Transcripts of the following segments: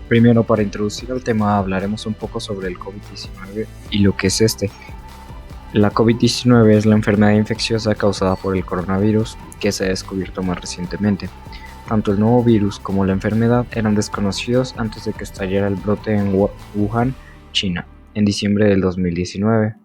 Primero, para introducir el tema, hablaremos un poco sobre el COVID-19 y lo que es este. La COVID-19 es la enfermedad infecciosa causada por el coronavirus que se ha descubierto más recientemente. Tanto el nuevo virus como la enfermedad eran desconocidos antes de que estallara el brote en Wuhan, China, en diciembre del 2019.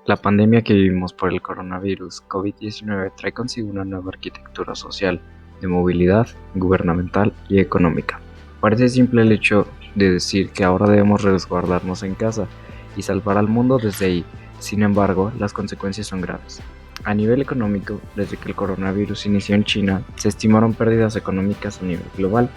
La pandemia que vivimos por el coronavirus COVID-19 trae consigo una nueva arquitectura social, de movilidad, gubernamental y económica. Parece simple el hecho de decir que ahora debemos resguardarnos en casa y salvar al mundo desde ahí. Sin embargo, las consecuencias son graves. A nivel económico, desde que el coronavirus inició en China, se estimaron pérdidas económicas a nivel global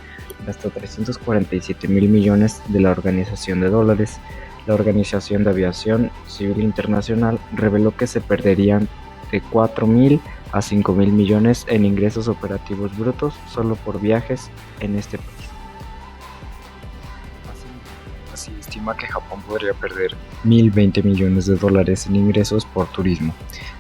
de hasta 347 mil millones de la Organización de Dólares. La Organización de Aviación Civil Internacional reveló que se perderían de 4.000 a 5.000 millones en ingresos operativos brutos solo por viajes en este país. Así estima que Japón podría perder 1.020 millones de dólares en ingresos por turismo,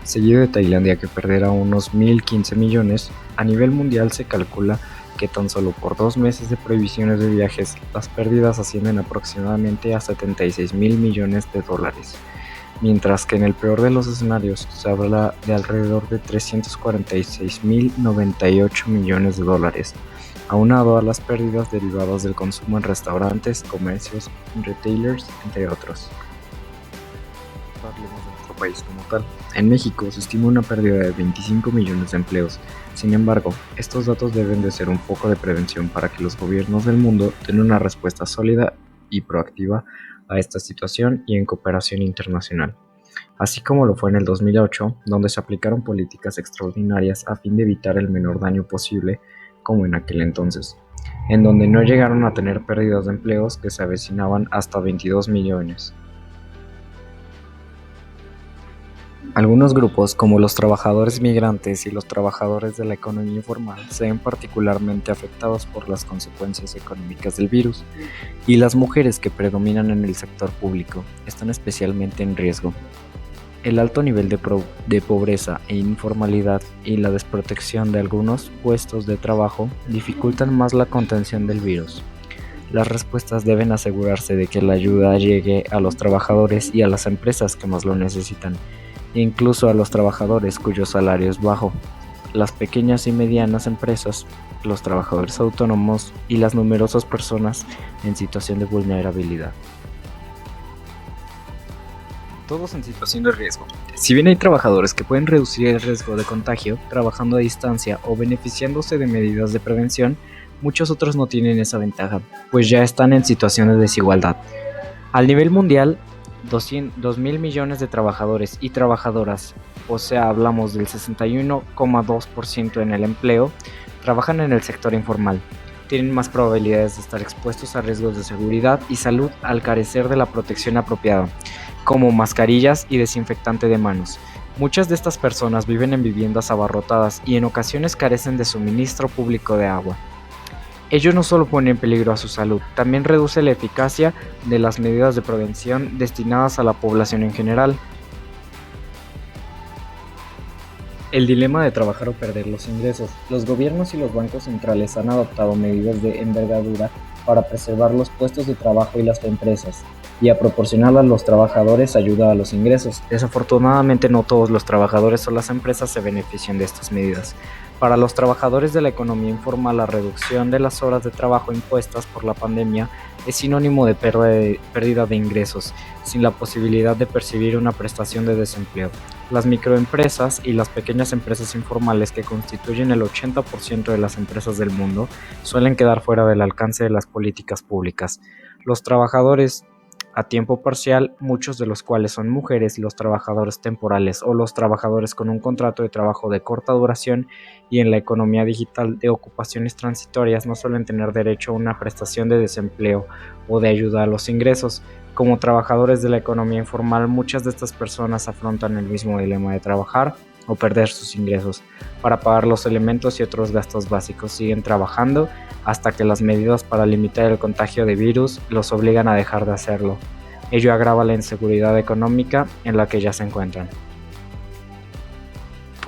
seguido de Tailandia que perderá unos 1.015 millones. A nivel mundial se calcula que tan solo por 2 meses de prohibiciones de viajes, las pérdidas ascienden aproximadamente a 76.000 millones de dólares, mientras que en el peor de los escenarios se habla de alrededor de 346.098 millones de dólares, aunado a las pérdidas derivadas del consumo en restaurantes, comercios, retailers, entre otros. Hablemos de nuestro país como tal. En México se estima una pérdida de 25 millones de empleos. Sin embargo, estos datos deben de ser un foco de prevención para que los gobiernos del mundo den una respuesta sólida y proactiva a esta situación y en cooperación internacional. Así como lo fue en el 2008, donde se aplicaron políticas extraordinarias a fin de evitar el menor daño posible, como en aquel entonces, en donde no llegaron a tener pérdidas de empleos que se avecinaban hasta 22 millones. Algunos grupos, como los trabajadores migrantes y los trabajadores de la economía informal, se ven particularmente afectados por las consecuencias económicas del virus, y las mujeres que predominan en el sector público están especialmente en riesgo. El alto nivel de pobreza e informalidad y la desprotección de algunos puestos de trabajo dificultan más la contención del virus. Las respuestas deben asegurarse de que la ayuda llegue a los trabajadores y a las empresas que más lo necesitan, incluso a los trabajadores cuyo salario es bajo, las pequeñas y medianas empresas, los trabajadores autónomos y las numerosas personas en situación de vulnerabilidad. Todos en situación de riesgo. Si bien hay trabajadores que pueden reducir el riesgo de contagio trabajando a distancia o beneficiándose de medidas de prevención, muchos otros no tienen esa ventaja, pues ya están en situación de desigualdad. Al nivel mundial, 2.000 millones de trabajadores y trabajadoras, o sea, hablamos del 61,2% en el empleo, trabajan en el sector informal. Tienen más probabilidades de estar expuestos a riesgos de seguridad y salud al carecer de la protección apropiada, como mascarillas y desinfectante de manos. Muchas de estas personas viven en viviendas abarrotadas y en ocasiones carecen de suministro público de agua. Ello no solo pone en peligro a su salud, también reduce la eficacia de las medidas de prevención destinadas a la población en general. El dilema de trabajar o perder los ingresos. Los gobiernos y los bancos centrales han adoptado medidas de envergadura para preservar los puestos de trabajo y las empresas, y a proporcionar a los trabajadores ayuda a los ingresos. Desafortunadamente, no todos los trabajadores o las empresas se benefician de estas medidas. Para los trabajadores de la economía informal, la reducción de las horas de trabajo impuestas por la pandemia es sinónimo de pérdida de ingresos, sin la posibilidad de percibir una prestación de desempleo. Las microempresas y las pequeñas empresas informales, que constituyen el 80% de las empresas del mundo, suelen quedar fuera del alcance de las políticas públicas. Los trabajadores a tiempo parcial, muchos de los cuales son mujeres, los trabajadores temporales o los trabajadores con un contrato de trabajo de corta duración, y en la economía digital de ocupaciones transitorias, no suelen tener derecho a una prestación de desempleo o de ayuda a los ingresos. Como trabajadores de la economía informal, muchas de estas personas afrontan el mismo dilema de trabajar o perder sus ingresos. Para pagar los alimentos y otros gastos básicos, siguen trabajando hasta que las medidas para limitar el contagio de virus los obligan a dejar de hacerlo. Ello agrava la inseguridad económica en la que ya se encuentran.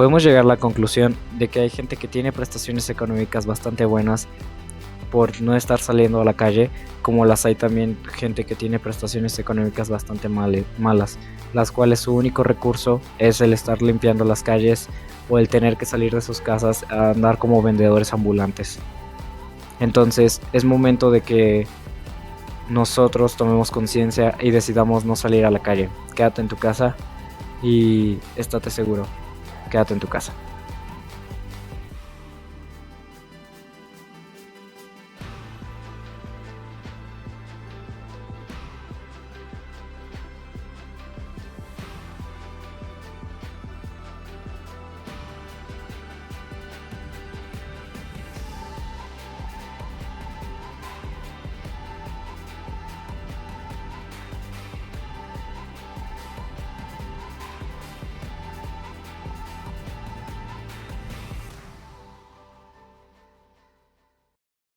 podemos llegar a la conclusión de que hay gente que tiene prestaciones económicas bastante buenas por no estar saliendo a la calle, como las hay también gente que tiene prestaciones económicas bastante malas, las cuales su único recurso es el estar limpiando las calles o el tener que salir de sus casas a andar como vendedores ambulantes. Entonces es momento de que nosotros tomemos conciencia y decidamos no salir a la calle. Quédate en tu casa y estate seguro. Quédate en tu casa.